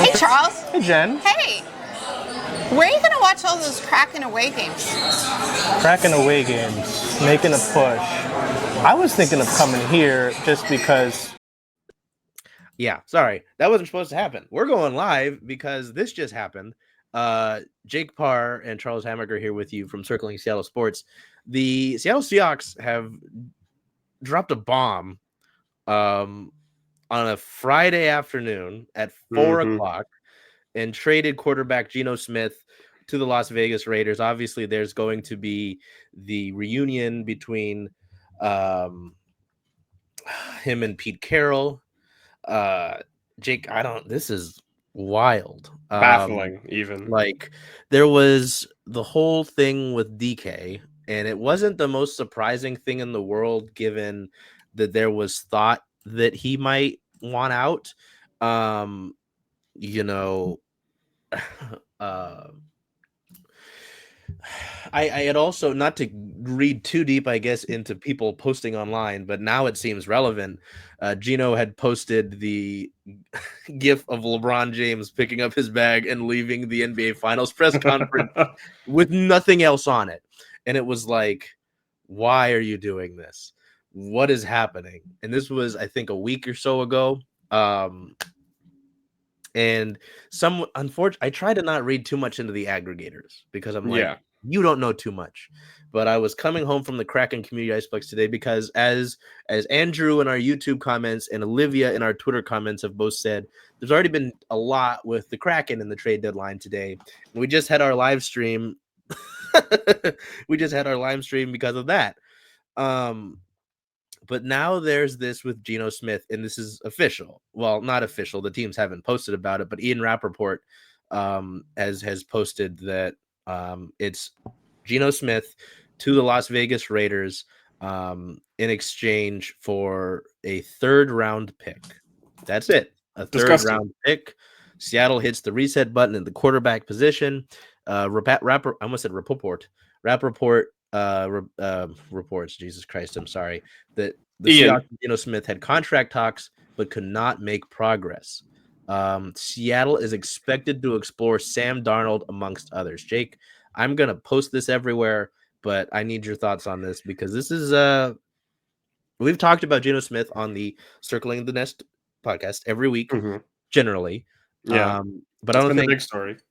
Hey, Charles. Hey, Jen. Hey. Where are you going to watch all those Kraken away games? Kraken away games, making a push. I was thinking of coming here just because. Yeah, sorry. That wasn't supposed to happen. We're going live because this just happened. Jake Parr and Charles Hamaker here with you from Circling Seattle Sports. The Seattle Seahawks have dropped a bomb on a Friday afternoon at 4 o'clock and traded quarterback Geno Smith to the Las Vegas Raiders. Obviously, there's going to be the reunion between him and Pete Carroll. Jake, this is wild. Baffling, even. Like, there was the whole thing with DK, and it wasn't the most surprising thing in the world, given that there was thought that he might want out. I had also, not to read too deep, I guess, into people posting online, but now it seems relevant. Geno had posted the gif of LeBron James picking up his bag and leaving the NBA Finals press conference with nothing else on it. And it was like, why are you doing this? What is happening? And this was, I think, a week or so ago. And unfortunately, I try to not read too much into the aggregators because I'm like, you don't know too much. But I was coming home from the Kraken Community Iceplex today because as Andrew in our YouTube comments and Olivia in our Twitter comments have both said, there's already been a lot with the Kraken in the trade deadline today. And we just had our live stream. Because of that. But now there's this with Geno Smith, and this is official. Well, not official. The teams haven't posted about it, but Ian Rappaport has posted that it's Geno Smith to the Las Vegas Raiders in exchange for a third-round pick. That's it. A third-round pick. Seattle hits the reset button in the quarterback position. I almost said Rappaport. Rappaport reports, Jesus Christ, I'm sorry, that the Seahawks and Geno Smith had contract talks but could not make progress. Seattle is expected to explore Sam Darnold amongst others. Jake, I'm going to post this everywhere, but I need your thoughts on this because this is we've talked about Geno Smith on the Circling the Nest podcast every week, generally. But I don't think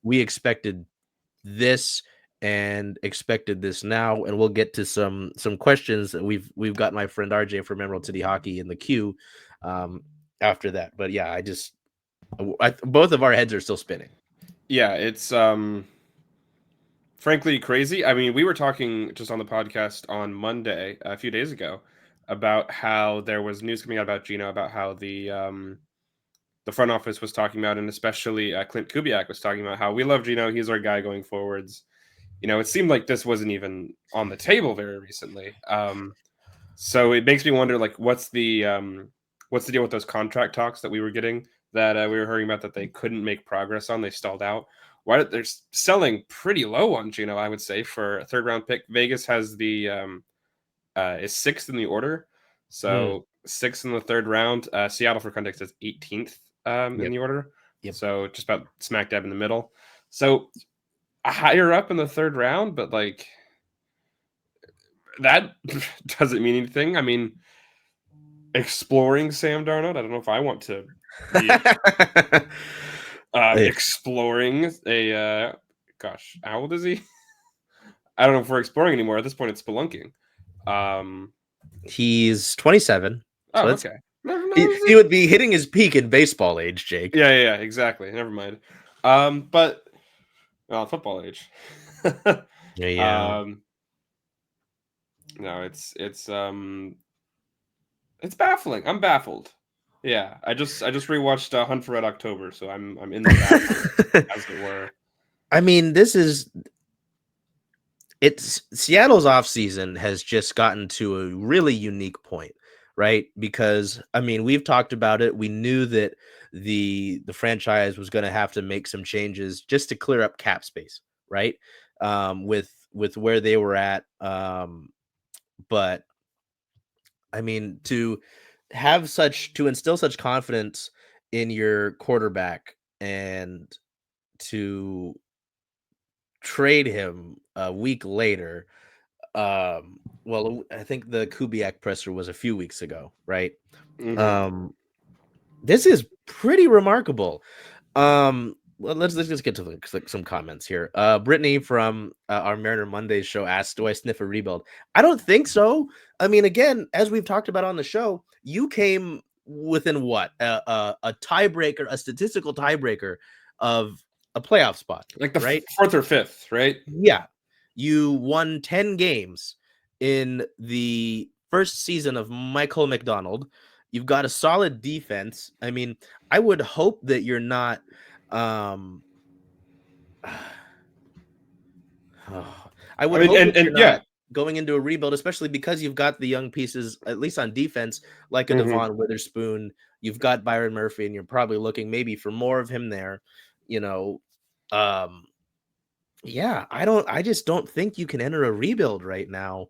we expected this and expected this now, and we'll get to some questions that we've got my friend RJ from Emerald City Hockey in the queue after that. But yeah, both of our heads are still spinning. Yeah, it's frankly crazy. I mean, we were talking just on the podcast on Monday, a few days ago, about how there was news coming out about Geno, about how the front office was talking about, and especially Clint Kubiak was talking about how we love Geno. He's our guy going forwards. You know, it seemed like this wasn't even on the table very recently. So it makes me wonder, like, what's the deal with those contract talks that we were getting, that we were hearing about, that they couldn't make progress on? They stalled out. Why they're selling pretty low on Geno, I would say, for a third-round pick. Vegas has the is sixth in the order, so sixth in the third round. Seattle, for context, is 18th in the order. So just about smack dab in the middle. So higher up in the third round, but like that doesn't mean anything. I mean, exploring Sam Darnold, I don't know if I want to be exploring a gosh, how old is he? I don't know if we're exploring anymore. At this point, it's spelunking. He's 27. Oh, okay. He would be hitting his peak in baseball age, Jake. Yeah, exactly. Never mind. But football age. Yeah. No, it's baffling. I'm baffled. Yeah, I just rewatched Hunt for Red October, so I'm in the baffling, as it were. I mean, Seattle's offseason has just gotten to a really unique point, right? Because I mean, we've talked about it. We knew that the franchise was going to have to make some changes just to clear up cap space, right? With where they were at. But I mean, to instill such confidence in your quarterback and to trade him a week later. Well, I think the Kubiak presser was a few weeks ago, right? This is pretty remarkable. Well, let's just get to some comments here. Brittany from our Mariner Mondays show asked, "Do I sniff a rebuild?" I don't think so. I mean, again, as we've talked about on the show, you came within what a tiebreaker, a statistical tiebreaker of a playoff spot, like the right? 4th or 5th, right? Yeah, you won 10 games in the first season of Michael McDonald. You've got a solid defense. I mean, I would hope that you're not. I would hope that you're not going into a rebuild, especially because you've got the young pieces, at least on defense, like a Devon Witherspoon. You've got Byron Murphy, and you're probably looking maybe for more of him there. Yeah, I just don't think you can enter a rebuild right now,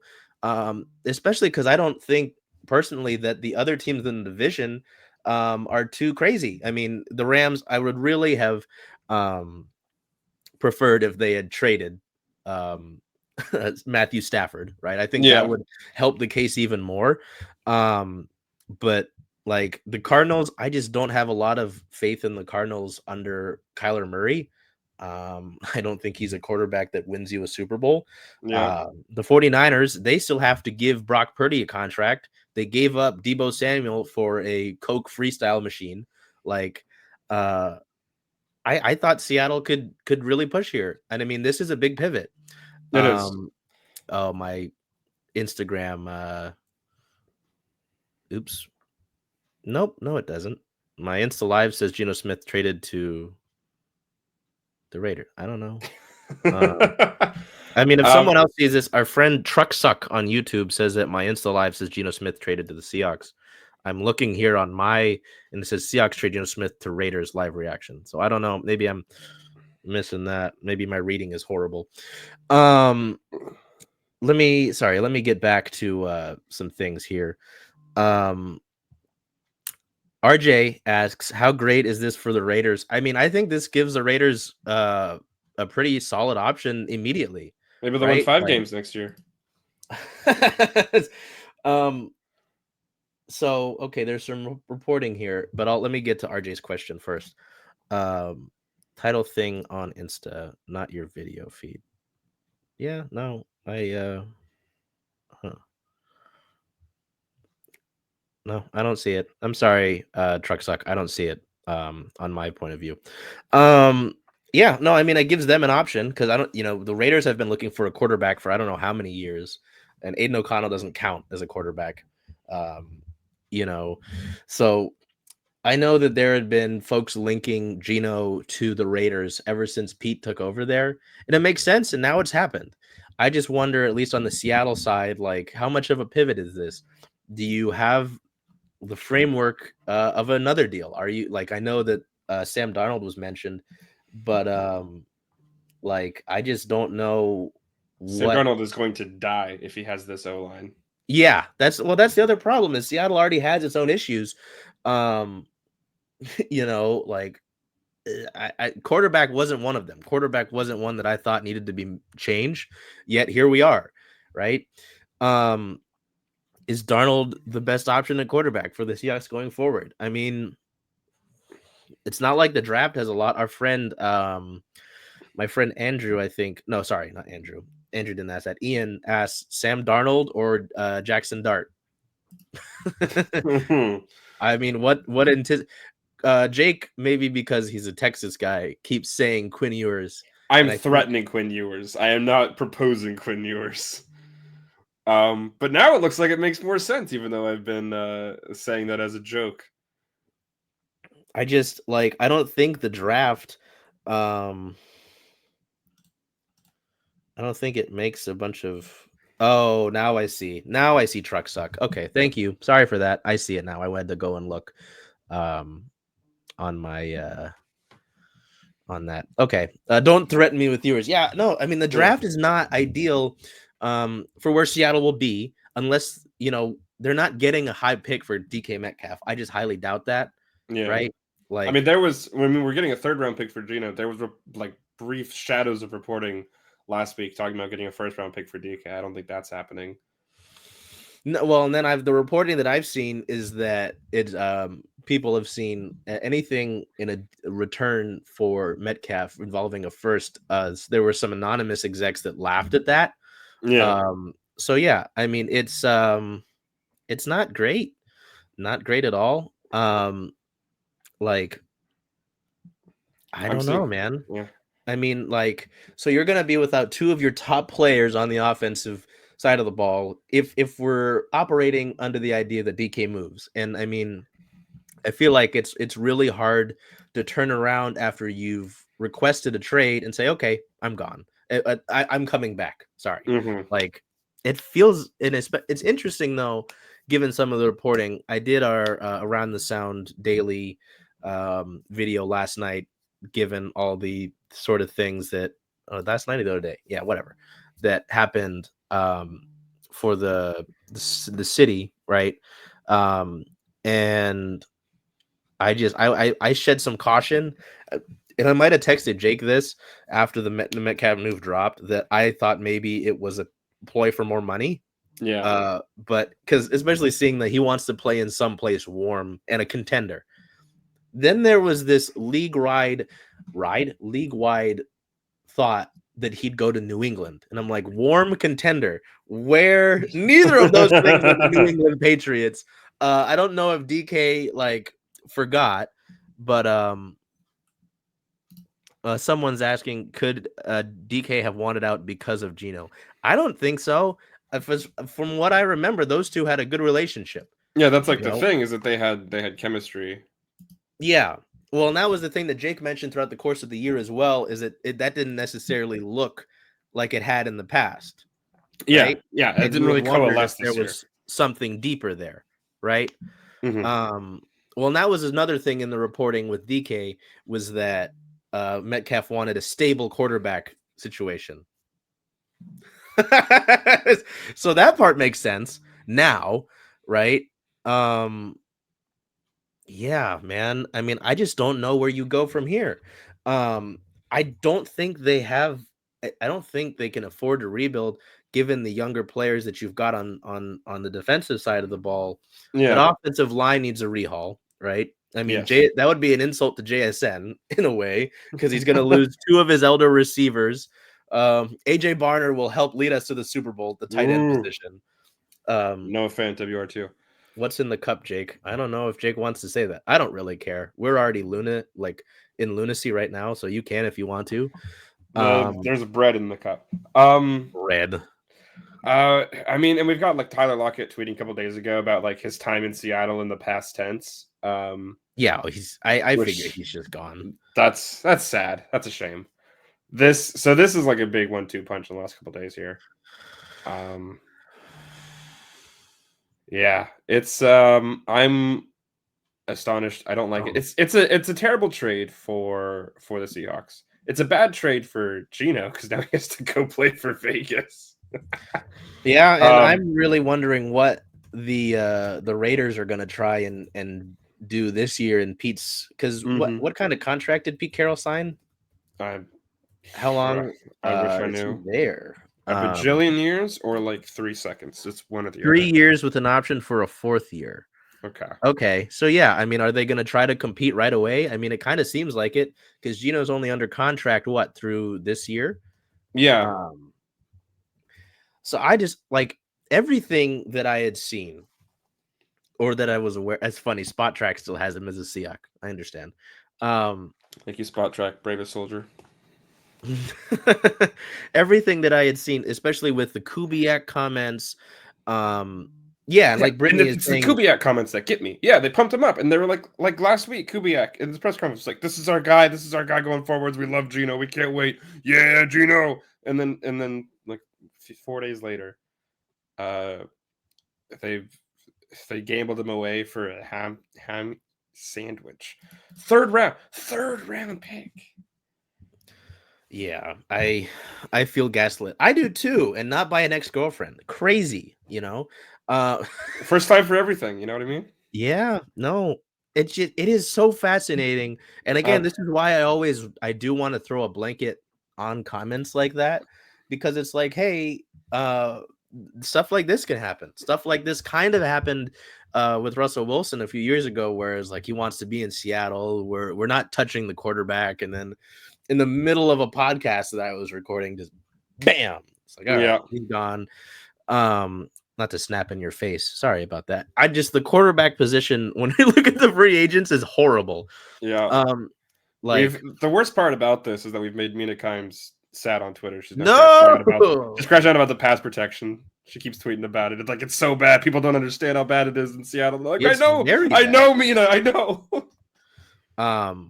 especially because I don't think personally that the other teams in the division are too crazy. I mean, the Rams, I would really have preferred if they had traded Matthew Stafford, right? I think that would help the case even more. But like the Cardinals, I just don't have a lot of faith in the Cardinals under Kyler Murray. I don't think he's a quarterback that wins you a Super Bowl. The 49ers, they still have to give Brock Purdy a contract. They gave up Deebo Samuel for a Coke freestyle machine. Like, I thought Seattle could really push here. And I mean, this is a big pivot. It is. Oh, my Instagram. Oops. Nope. No, it doesn't. My Insta Live says Geno Smith traded to the Raider. I don't know. I mean, if someone else sees this, our friend Truck Suck on YouTube says that my Insta Live says Geno Smith traded to the Seahawks. I'm looking here on and it says Seahawks trade Geno Smith to Raiders live reaction. So I don't know. Maybe I'm missing that. Maybe my reading is horrible. Let me get back to some things here. RJ asks, how great is this for the Raiders? I mean, I think this gives the Raiders a pretty solid option immediately. Maybe they'll win 5 games next year. So, okay, there's some reporting here, but let me get to RJ's question first. Title thing on Insta, not your video feed. Yeah, no, no, I don't see it. I'm sorry, Truck Suck. I don't see it on my point of view. Yeah, no, I mean, it gives them an option because the Raiders have been looking for a quarterback for I don't know how many years, and Aiden O'Connell doesn't count as a quarterback. So I know that there had been folks linking Geno to the Raiders ever since Pete took over there, and it makes sense, and now it's happened. I just wonder, at least on the Seattle side, like how much of a pivot is this? Do you have the framework of another deal? Are you like, I know that Sam Darnold was mentioned, but like I just don't know. Sam Darnold is going to die if he has this O-line. Yeah, that's the other problem is Seattle already has its own issues. Like quarterback wasn't one of them. Quarterback wasn't one that I thought needed to be changed. Yet here we are, right? Is Darnold the best option at quarterback for the Seahawks going forward? I mean, it's not like the draft has a lot. Our friend, my friend Andrew, I think. No, sorry, not Andrew. Andrew didn't ask that. Ian asked Sam Darnold or Jackson Dart. I mean, what Jake, maybe because he's a Texas guy, keeps saying Quinn Ewers. I'm threatening Quinn Ewers. I am not proposing Quinn Ewers. But now it looks like it makes more sense, even though I've been saying that as a joke. I just I don't think the draft. I don't think it makes a bunch of. Oh, now I see. Now I see Truck Suck. Okay, thank you. Sorry for that. I see it now. I went to go and look on my on that. Okay. Don't threaten me with yours. Yeah, no, I mean the draft is not ideal for where Seattle will be unless, they're not getting a high pick for DK Metcalf. I just highly doubt that. Yeah. Right. Like, I mean, there was when we were getting a 3rd round pick for Geno, there was like brief shadows of reporting last week talking about getting a 1st round pick for DK. I don't think that's happening. no, well, and then the reporting that I've seen is that it's people have seen anything in a return for Metcalf involving a first. There were some anonymous execs that laughed at that. Yeah, So yeah, I mean it's not great, not great at all. Like I don't know, man. Yeah, I mean, like, so you're gonna be without 2 of your top players on the offensive side of the ball if we're operating under the idea that DK moves. And I mean, I feel like it's really hard to turn around after you've requested a trade and say, okay, I'm gone. I'm coming back. Sorry. mm-hmm. Like it feels, and it's interesting though, given some of the reporting. I did our Around the Sound daily video last night, given all the sort of things that last night or the other day, yeah, whatever, that happened for the city, right? And I shed some caution, and I might have texted Jake this after the Metcalf move dropped, that I thought maybe it was a ploy for more money. Yeah, But because especially seeing that he wants to play in some place warm and a contender. Then there was this league-wide thought that he'd go to New England, and I'm like, warm contender, where neither of those things are the New England Patriots. I don't know if DK like forgot, but someone's asking, could DK have wanted out because of Geno? I don't think so. From what I remember, those two had a good relationship. yeah. That's like the thing, is that they had chemistry. Yeah. Well, and that was the thing that Jake mentioned throughout the course of the year as well, is that that didn't necessarily look like it had in the past. Yeah, right? yeah. It And didn't you really wondered coalesce if there this year. was something deeper there, right? Mhm. Well, and that was another thing in the reporting with DK, was that Metcalf wanted a stable quarterback situation. So that part makes sense now, right? Yeah, man. I mean, I just don't know where you go from here. I don't think they have. I don't think they can afford to rebuild, given the younger players that you've got on the defensive side of the ball. Yeah, That offensive line needs a rehaul, right? I mean, yes. that would be an insult to JSN in a way, because he's going to lose 2 of his elder receivers. AJ Barner will help lead us to the Super Bowl, the tight end Ooh. position. No offense, WR2. What's in the cup, Jake? I don't know if Jake wants to say that. I don't really care. We're already in lunacy right now, so you can if you want to. There's a bread in the cup. Red. I mean, and we've got like Tyler Lockett tweeting a couple days ago about like his time in Seattle in the past tense. Yeah, I Which- figure he's just gone. That's sad. That's a shame. This is like a big 1-2 punch in the last couple days here. Yeah, it's I'm astonished. I don't like it. It's a terrible trade for the Seahawks. It's a bad trade for Geno, because now he has to go play for Vegas. Yeah, and I'm really wondering what the Raiders are going to try and do this year in Pete's, because what kind of contract did Pete Carroll sign? How long? I wish I is he knew. there? A bajillion years or like 3 seconds? It's one of the 3 years with an option for a 4th year. Okay. So yeah, I mean, are they going to try to compete right away? I mean, it kind of seems like it, because Geno's only under contract through this year. Yeah. So I just like everything that I had seen, or that I was aware. It's funny, Spot Track still has him as a Seahawk. I understand. Thank you, Spot Track, bravest soldier. Everything that I had seen, especially with the Kubiak comments, yeah, like Brittany is saying, the Kubiak comments that get me. Yeah, they pumped him up, and they were like last week, Kubiak in this press conference, like, this is our guy going forwards. We love Geno. We can't wait. Yeah, Geno. And then like 4 days later, they gambled him away for a ham sandwich. Third round pick. Yeah, I feel gaslit. I do too, and not by an ex-girlfriend. Crazy, First time for everything, you know what I mean? Yeah, no. it is so fascinating. And again, this is why I do want to throw a blanket on comments like that, because it's like, hey, stuff like this can happen. Stuff like this kind of happened with Russell Wilson a few years ago, whereas like he wants to be in Seattle, we're not touching the quarterback, and then in the middle of a podcast that I was recording, just bam, it's like, all right, he's gone. Not to snap in your face, sorry about that. The quarterback position when we look at the free agents is horrible. Like the worst part about this is that we've made Mina Kimes sad on Twitter. She's crashing out about the pass protection. She keeps tweeting about it. It's like, it's so bad. People don't understand how bad it is in Seattle. Like, I know, Mina, I know. Oh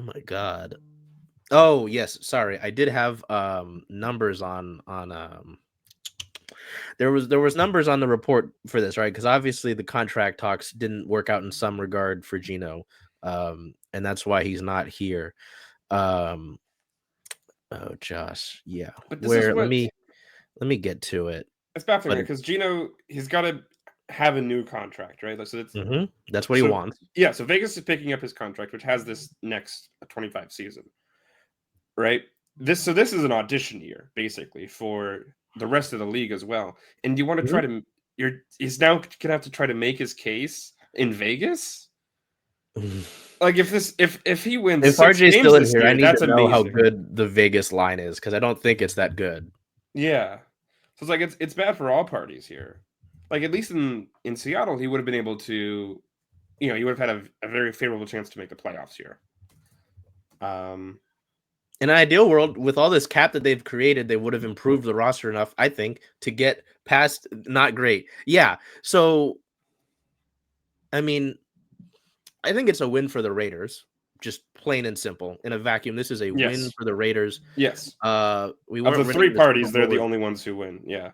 my God. Oh yes, sorry. I did have numbers on there was numbers on the report for this, right? Because obviously the contract talks didn't work out in some regard for Geno. And that's why he's not here. Oh, Josh, yeah. But let me get to it. It's bad for me because Geno, he's got to have a new contract, right? So that's what he wants. Yeah, so Vegas is picking up his contract, which has this next 25 season, right? This is an audition year basically for the rest of the league as well. And you want to try to he's now gonna have to try to make his case in Vegas. Like if he wins, if RJ's still in here, I need to know how good the Vegas line is, because I don't think it's that good. Yeah, so it's like it's bad for all parties here. Like at least in Seattle, he would have been able to, he would have had a very favorable chance to make the playoffs here. In an ideal world, with all this cap that they've created, they would have improved the roster enough, I think, to get past not great. Yeah. So, I mean, I think it's a win for the Raiders, just plain and simple. In a vacuum, this is a win for the Raiders. Yes. We weren't of the three parties, they're the only ones who win. Yeah.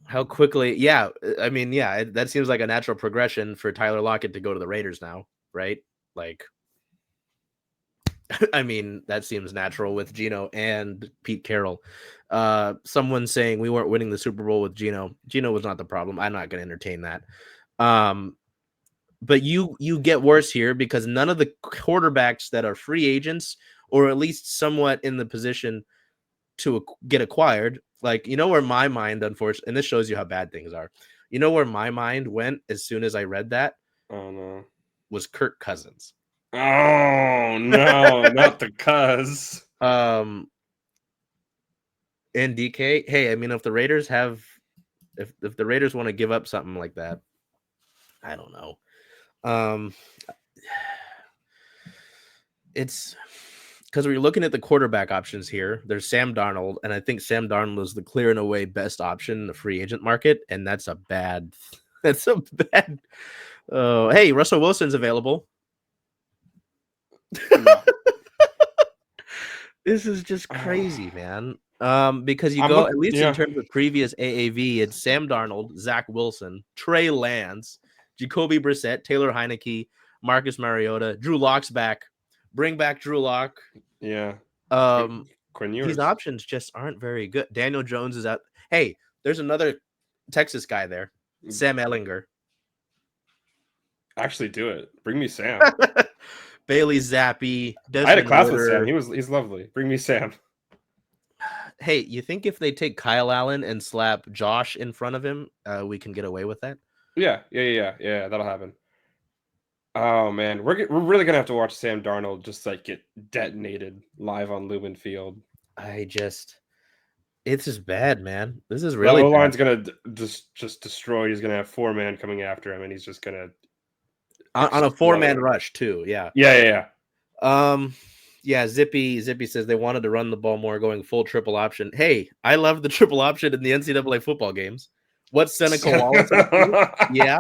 How quickly? Yeah. I mean, yeah, that seems like a natural progression for Tyler Lockett to go to the Raiders now, right? Like, I mean, that seems natural with Geno and Pete Carroll. Someone saying we weren't winning the Super Bowl with Geno. Geno was not the problem. I'm not going to entertain that. But you get worse here because none of the quarterbacks that are free agents, or at least somewhat in the position to get acquired, like, where my mind, unfortunately, and this shows you how bad things are, where my mind went as soon as I read that? Oh no. Was Kirk Cousins. Oh no, not the cuz. And DK, hey, I mean, if the Raiders if the Raiders want to give up something like that, I don't know. It's because we're looking at the quarterback options here. There's Sam Darnold, and I think Sam Darnold is the clear and away best option in the free agent market, and that's a bad. Oh, hey, Russell Wilson's available. No. This is just crazy, man. Because you go, at least in terms of previous AAV, it's Sam Darnold, Zach Wilson, Trey Lance, Jacoby Brissett, Taylor Heineke, Marcus Mariota, Drew Lock's back. Bring back Drew Lock. Yeah. These options just aren't very good. Daniel Jones is out. Hey, there's another Texas guy there, Sam Ehlinger. Actually, do it. Bring me Sam. Bailey Zappi. I had a class with Sam. He's lovely. Bring me Sam. Hey, you think if they take Kyle Allen and slap Josh in front of him, we can get away with that? Yeah. That'll happen. Oh man, we're really gonna have to watch Sam Darnold just like get detonated live on Lumen Field. It's just bad, man. This is really. The O-line's gonna just destroy. He's gonna have 4-man coming after him, and he's just gonna on a 4-man rush too. Yeah. Yeah. Zippy says they wanted to run the ball more, going full triple option. Hey, I love the triple option in the NCAA football games. What's Seneca Wallace up to? Yeah.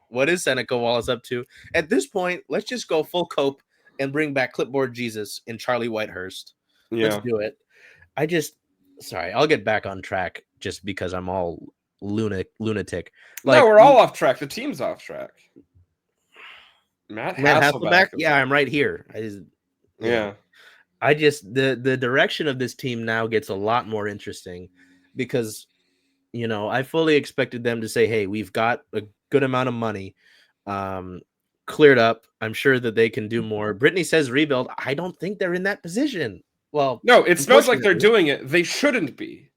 What is Seneca Wallace up to? At this point, let's just go full cope and bring back Clipboard Jesus and Charlie Whitehurst. Yeah. Let's do it. Sorry, I'll get back on track just because I'm all lunatic. Like, no, we're all off track. The team's off track. Matt Hasselbeck? Yeah, I'm right here. The direction of this team now gets a lot more interesting because, I fully expected them to say, hey, we've got a good amount of money. cleared up. I'm sure that they can do more. Brittany says rebuild. I don't think they're in that position. Well, No, it smells like they're unfortunately, doing it. They shouldn't be,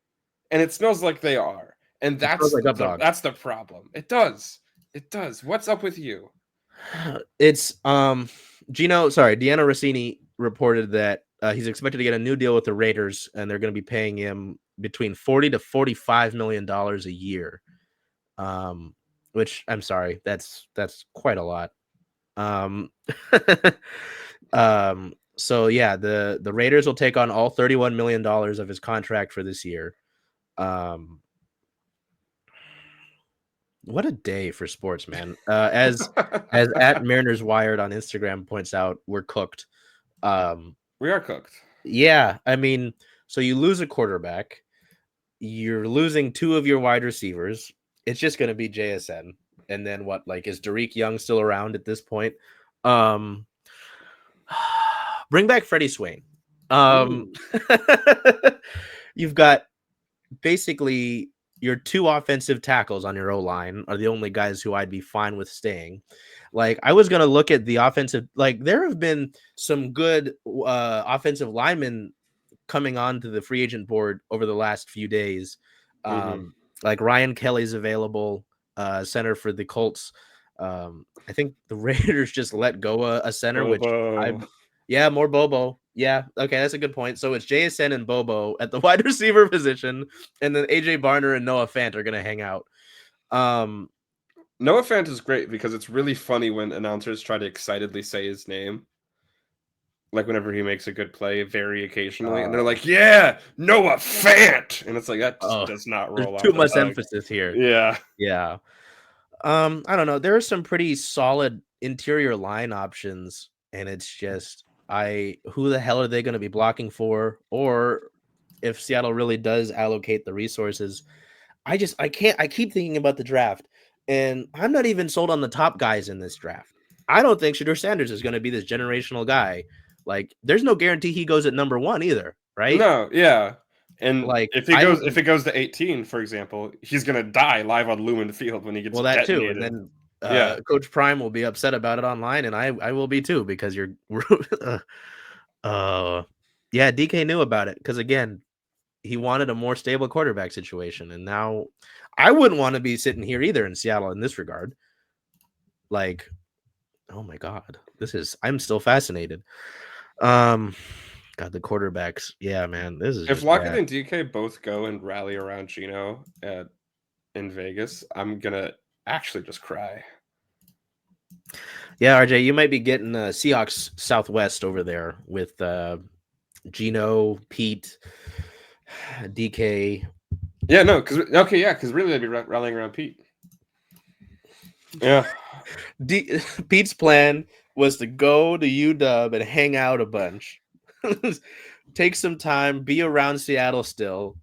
and it smells like they are, and it smells like up dogs. that's the problem. It does. It does. What's up with you? It's Deanna Rossini reported that he's expected to get a new deal with the Raiders, and they're going to be paying him between $40 to $45 million a year. Which I'm sorry, that's quite a lot. So yeah, the Raiders will take on all $31 million of his contract for this year. What a day for sports, man. As at Mariners Wired on Instagram points out, we're cooked. We are cooked. Yeah, I mean, so you lose a quarterback, you're losing two of your wide receivers. It's just going to be JSN. And then what? Like, is Derek Young still around at this point? Bring back Freddie Swain. You've got basically your two offensive tackles on your O-line are the only guys who I'd be fine with staying. Like, I was going to look at the offensive, like, there have been some good offensive linemen coming onto the free agent board over the last few days. Like Ryan Kelly's available, center for the Colts. I think the Raiders just let go a center, Bobo. more Bobo. Yeah, okay, that's a good point. So it's JSN and Bobo at the wide receiver position, and then AJ Barner and Noah Fant are gonna hang out. Noah Fant is great because it's really funny when announcers try to excitedly say his name. Like whenever he makes a good play, very occasionally, and they're like, "Yeah, Noah Fant," and it's like that just does not roll off. Too much emphasis here. Yeah. I don't know. There are some pretty solid interior line options, and it's just who the hell are they going to be blocking for? Or if Seattle really does allocate the resources, I keep thinking about the draft, and I'm not even sold on the top guys in this draft. I don't think Shedeur Sanders is going to be this generational guy. Like, there's no guarantee he goes at number 1 either, right? No, yeah. And like, if it goes to 18, for example, he's gonna die live on Lumen Field when he gets that detonated. too. And then Coach Prime will be upset about it online, and I will be too, because DK knew about it, because again, he wanted a more stable quarterback situation, and now I wouldn't want to be sitting here either in Seattle in this regard. Like, oh my God, I'm still fascinated. God, the quarterbacks. Yeah, man, this is. If Lockett and DK both go and rally around Geno in Vegas, I'm gonna actually just cry. Yeah, RJ, you might be getting Seahawks Southwest over there with Geno, Pete, DK. Yeah, no, because really they'd be rallying around Pete. Yeah. Pete's plan was to go to UW and hang out a bunch, take some time, be around Seattle still,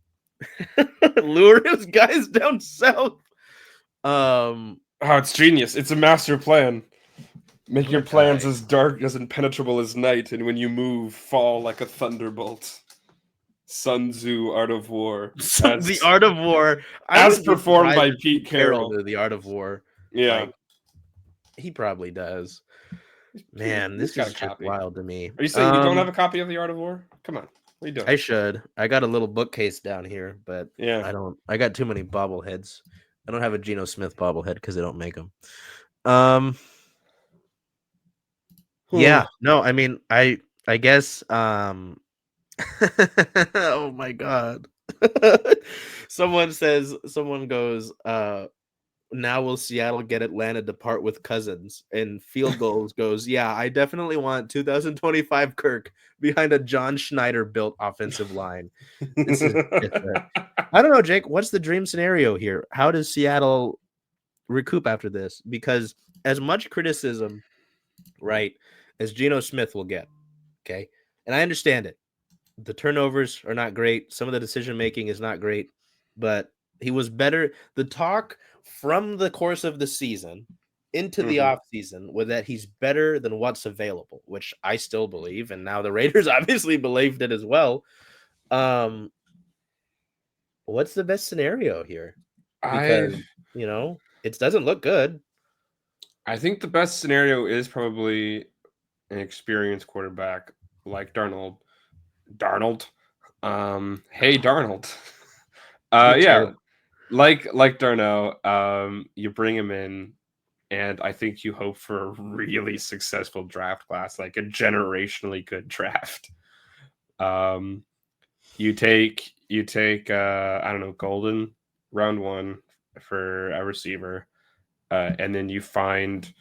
lure his guys down south. It's genius. It's a master plan. Make your plans as dark, as impenetrable as night, and when you move, fall like a thunderbolt. Sun Tzu, Art of War. The Art of War. As performed by Pete Carroll. The Art of War. Yeah. Like, he probably does. Man, this is just wild to me. Are you saying you don't have a copy of The Art of War? Come on. What are you doing? I should. I got a little bookcase down here, but yeah, I don't. I got too many bobbleheads. I don't have a Geno Smith bobblehead because they don't make them. Yeah. No, I mean, I guess oh my God. Someone goes, now will Seattle get Atlanta to part with Cousins? And Field Goals goes, yeah, I definitely want 2025 Kirk behind a John Schneider built offensive line. This is different. I don't know, Jake, what's the dream scenario here? How does Seattle recoup after this? Because as much criticism, right, as Geno Smith will get, okay, and I understand it. The turnovers are not great. Some of the decision-making is not great, but he was better. The talk from the course of the season into the offseason was that he's better than what's available, which I still believe. And now the Raiders obviously believed it as well. What's the best scenario here? Because, it doesn't look good. I think the best scenario is probably an experienced quarterback like Darnold. Hey Darnold. You Yeah, too. like Darno. You bring him in, and I think you hope for a really successful draft class, like a generationally good draft. You take I don't know, Golden round 1 for a receiver, and then you find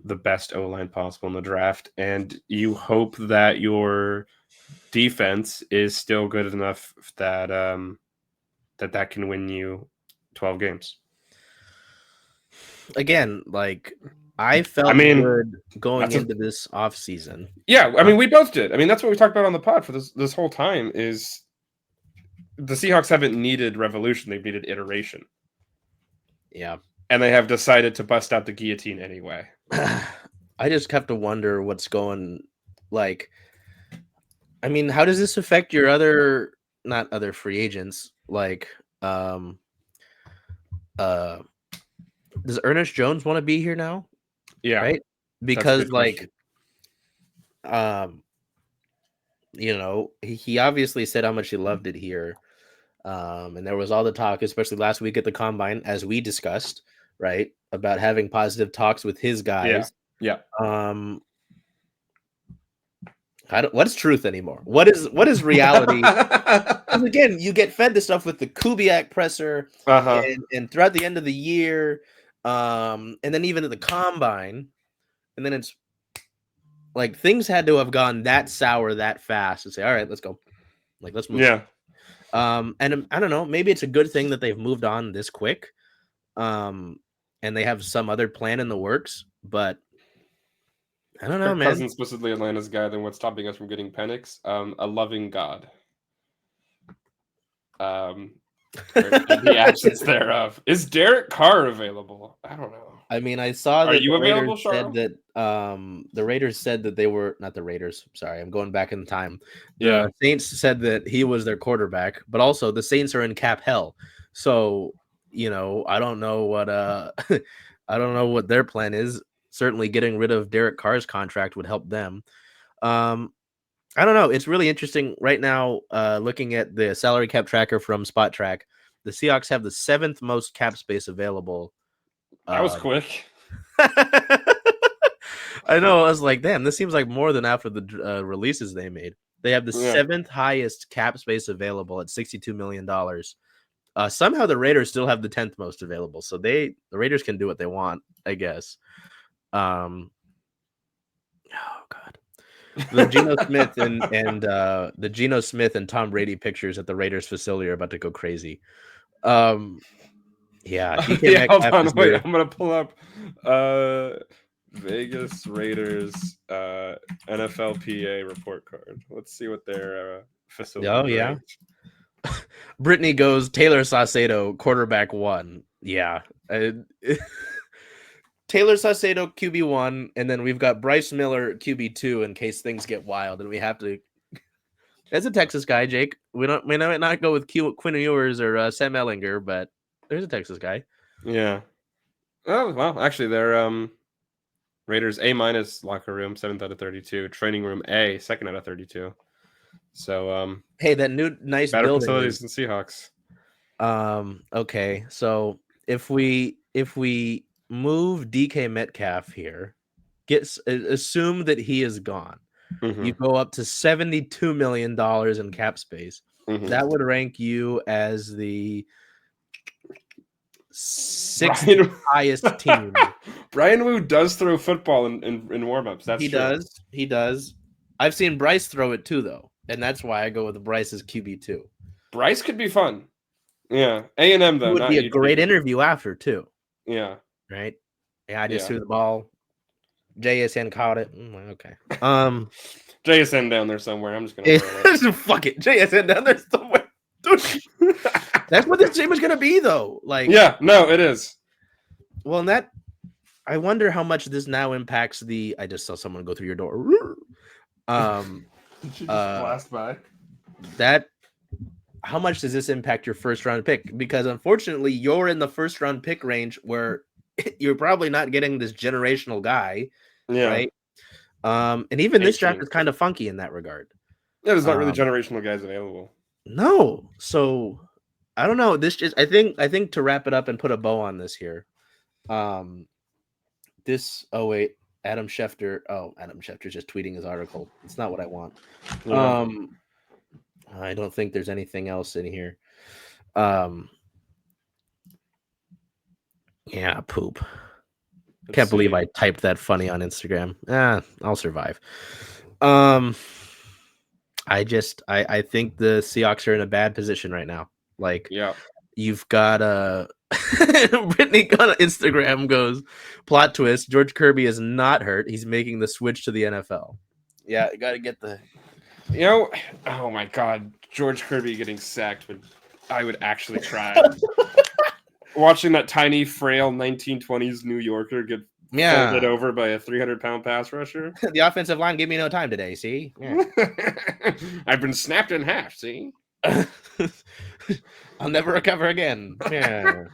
the best O-line possible in the draft, and you hope that your defense is still good enough that that can win you 12 games. Again, like I felt good going into this offseason. Yeah, I mean, we both did. I mean, that's what we talked about on the pod for this whole time is the Seahawks haven't needed revolution, they've needed iteration. Yeah. And they have decided to bust out the guillotine anyway. I just have to wonder what's going, like, I mean, how does this affect your not other free agents? Like, does Ernest Jones want to be here now? Yeah. Right? Because like, you know, he obviously said how much he loved it here. And there was all the talk, especially last week at the combine, as we discussed, right, about having positive talks with his guys. Yeah. What's truth anymore? What is reality? Because again, you get fed this stuff with the Kubiak presser, and throughout the end of the year, and then even at the combine, and then it's like things had to have gone that sour that fast to say, all right, let's go, like let's move. Yeah. And I don't know, maybe it's a good thing that they've moved on this quick, and they have some other plan in the works, but I don't know, man. Cousins explicitly Atlanta's guy, then what's stopping us from getting Penix? A loving God. The absence thereof. Is Derek Carr available? I don't know. I mean, I saw that the Raiders said that the Raiders said that they were not the Raiders. Sorry, I'm going back in time. Yeah, the Saints said that he was their quarterback, but also the Saints are in cap hell. So, you know, I don't know what I don't know what their plan is. Certainly getting rid of Derek Carr's contract would help them. I don't know. It's really interesting right now, looking at the salary cap tracker from Spot Track. The Seahawks have the 7th most cap space available. That was quick. I know. I was like, damn, this seems like more than after the releases they made. They have the 7th highest cap space available at $62 million. Somehow the Raiders still have the 10th most available. So the Raiders can do what they want, I guess. Oh God. The Geno Smith and the Geno Smith and Tom Brady pictures at the Raiders facility are about to go crazy. Yeah, hold on, wait. I'm gonna pull up Vegas Raiders NFLPA report card. Let's see what their facility. Oh yeah. Brittany goes Taylor Saucedo, quarterback 1. Yeah. Taylor Saucedo, QB1, and then we've got Bryce Miller, QB2, in case things get wild, and we have to. As a Texas guy, Jake, we might not go with Quinn Ewers or Sam Ellinger, but there's a Texas guy. Yeah. Oh well, actually, they're Raiders A- locker room 7th out of 32, training room A 2nd out of 32. So hey, that new nice better building facilities than Seahawks. Okay, so if we move DK Metcalf here, assume that he is gone. Mm-hmm. You go up to $72 million in cap space. Mm-hmm. That would rank you as the 6th highest team. Brian Wu does throw football in warmups. That's true. He does. I've seen Bryce throw it too, though, and that's why I go with Bryce as QB2. Bryce could be fun. Yeah, A&M though would be a great interview after too. Yeah. Right. Yeah, I just threw the ball. JSN caught it. Okay. JSN down there somewhere. I'm just gonna fuck it. JSN down there somewhere. Dude. That's what this team is gonna be, though. Like, yeah, no, it is. Well, and that I wonder how much this now impacts the. I just saw someone go through your door. Did you just blast by? That. How much does this impact your first round pick? Because unfortunately, you're in the first round pick range where you're probably not getting this generational guy, Yeah. right? And even this draft 18. is kind of funky in that regard. Yeah, there's not really generational guys available. No, so I don't know. This just I think to wrap it up and put a bow on this here. This Adam Schefter. Oh, Adam Schefter's just tweeting his article. It's not what I want. Yeah. I don't think there's anything else in here. Yeah, poop. Can't believe I typed that funny on Instagram. I'll survive. I think the Seahawks are in a bad position right now. Like, yeah, you've got Brittany on Instagram goes, plot twist, George Kirby is not hurt. He's making the switch to the NFL. Yeah, you got to get the... oh my God, George Kirby getting sacked I would actually try. Watching that tiny, frail 1920s New Yorker get folded over by a 300-pound pass rusher. The offensive line gave me no time today, see? Yeah. I've been snapped in half, see? I'll never recover again. Yeah.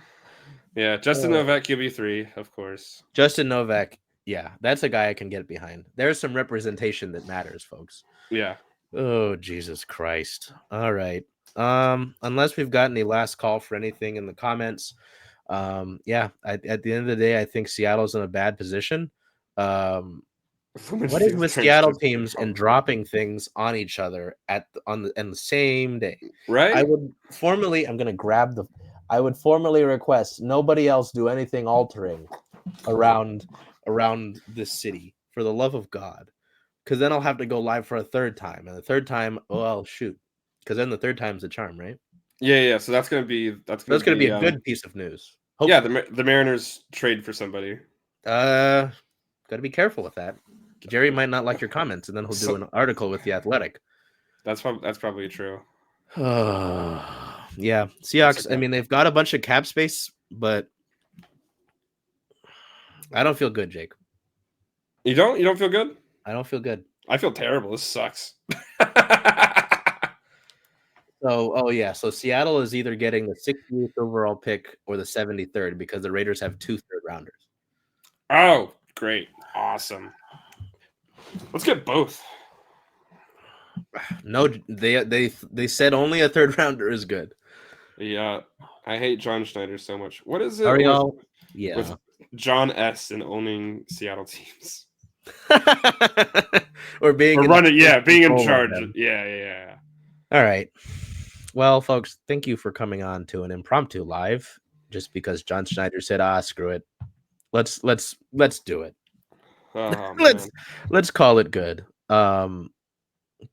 Yeah, Justin Novak, QB3, of course. Justin Novak, yeah, that's a guy I can get behind. There's some representation that matters, folks. Yeah. Oh, Jesus Christ. All right. Unless we've got any last call for anything in the comments. At the end of the day, I think Seattle's in a bad position. What is with Seattle teams and dropping things on each other on the same day? Right. I would formally request nobody else do anything altering around this city, for the love of God, because then I'll have to go live for a third time, and the third time, shoot, because then the third time's the charm, right? Yeah. So that's gonna be a good piece of news. Hopefully. Yeah, the Mariners trade for somebody. Got to be careful with that. Jerry might not like your comments, and then he'll do an article with The Athletic. That's probably true. Yeah, Seahawks. I mean, they've got a bunch of cap space, but I don't feel good, Jake. You don't feel good? I don't feel good. I feel terrible. This sucks. So Seattle is either getting the 68th overall pick or the 73rd, because the Raiders have 2 third-rounders. Oh, great. Awesome. Let's get both. No, they said only a third-rounder is good. Yeah, I hate John Schneider so much. What is it with John S. and owning Seattle teams? being in charge. Yeah. All right. Well, folks, thank you for coming on to an impromptu live. Just because John Schneider said, screw it. Let's do it. Oh, let's call it good.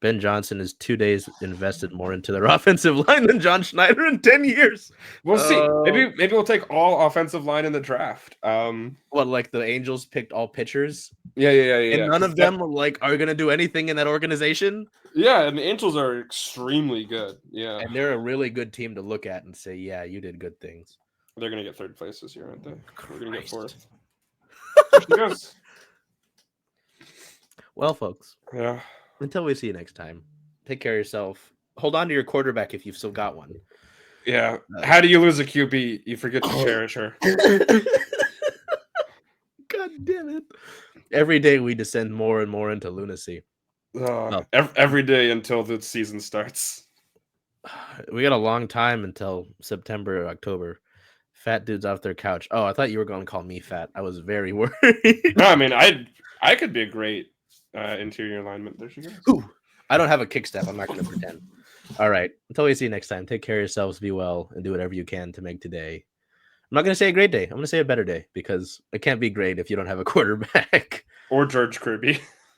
Ben Johnson is 2 days invested more into their offensive line than John Schneider in 10 years. We'll see. Maybe we'll take all offensive line in the draft. Like the Angels picked all pitchers? Yeah. And none of them are gonna do anything in that organization? Yeah, and the Angels are extremely good. Yeah. And they're a really good team to look at and say, yeah, you did good things. They're gonna get third place this year, aren't they? We're gonna get fourth. Well, folks. Yeah. Until we see you next time, take care of yourself. Hold on to your quarterback if you've still got one. Yeah. How do you lose a QB? You forget to cherish her. God damn it. Every day we descend more and more into lunacy. Every day until the season starts. We got a long time until September or October. Fat dudes off their couch. Oh, I thought you were going to call me fat. I was very worried. No, I mean, I could be a great interior alignment. There she goes. Ooh, I don't have a kick step. I'm not going to pretend. All right. Until we see you next time, take care of yourselves, be well, and do whatever you can to make today. I'm not going to say a great day. I'm going to say a better day, because it can't be great if you don't have a quarterback. Or George Kirby.